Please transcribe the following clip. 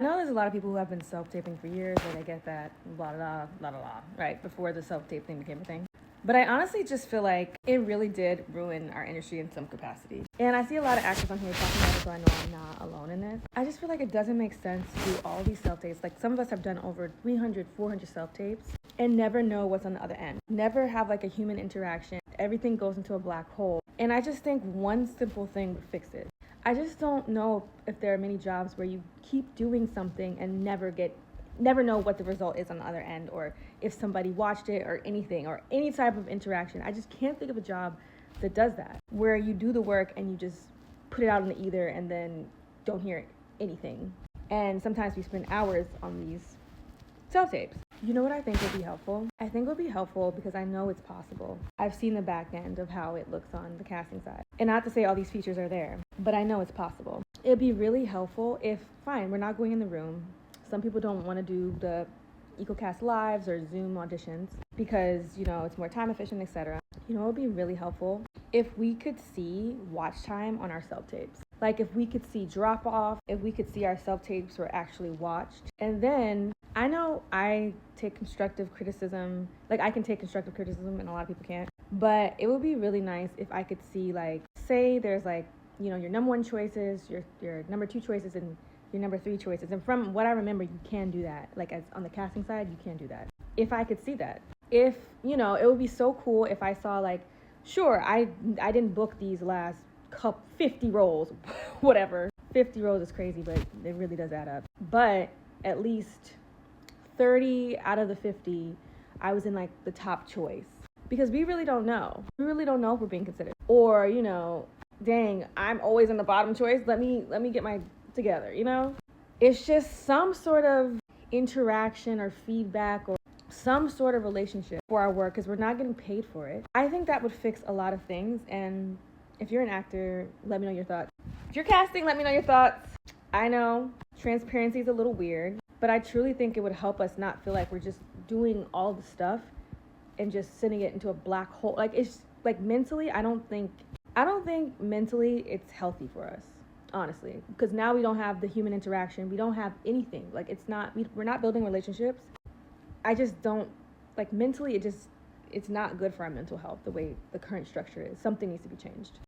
I know there's a lot of people who have been self-taping for years, and I get that, blah, blah, blah, blah, blah, right, before the self-tape thing became a thing. But I honestly just feel like it really did ruin our industry in some capacity. And I see a lot of actors on here talking about it, so I know I'm not alone in this. I just feel like it doesn't make sense to do all these self-tapes. Like, some of us have done over 300, 400 self-tapes and never know what's on the other end. Never have like a human interaction. Everything goes into a black hole. And I just think one simple thing would fix it. I just don't know if there are many jobs where you keep doing something and never know what the result is on the other end, or if somebody watched it or anything, or any type of interaction. I just can't think of a job that does that, where you do the work and you just put it out in the ether and then don't hear anything. And sometimes we spend hours on these self-tapes. You know what I think would be helpful? I think it would be helpful because I know it's possible. I've seen the back end of how it looks on the casting side. And not to say all these features are there, but I know it's possible. It'd be really helpful if, fine, we're not going in the room. Some people don't want to do the EcoCast lives or Zoom auditions because, it's more time efficient, etc. It would be really helpful if we could see watch time on our self-tapes. Like, if we could see drop off, if we could see our self-tapes were actually watched. And then I know I take constructive criticism, like I can take constructive criticism and a lot of people can't, but it would be really nice if I could see, like, say there's like, your number one choices, your number two choices, and your number three choices. And from what I remember, you can do that. Like, as on the casting side, you can do that. If I could see that. If, it would be so cool if I saw, like, sure, I didn't book these last 50 roles, whatever. 50 roles is crazy, but it really does add up. But at least 30 out of the 50, I was in like the top choice. Because we really don't know. We really don't know if we're being considered. Or, dang, I'm always in the bottom choice. Let me get my together, It's just some sort of interaction or feedback or some sort of relationship for our work, because we're not getting paid for it. I think that would fix a lot of things. And if you're an actor, let me know your thoughts. If you're casting, let me know your thoughts. I know transparency is a little weird, but I truly think it would help us not feel like we're just doing all the stuff and just sending it into a black hole. Like, it's like mentally, I don't think mentally it's healthy for us, honestly, because now we don't have the human interaction. We don't have anything. Like, we're not building relationships. I just don't, like, mentally, it's not good for our mental health the way the current structure is. Something needs to be changed.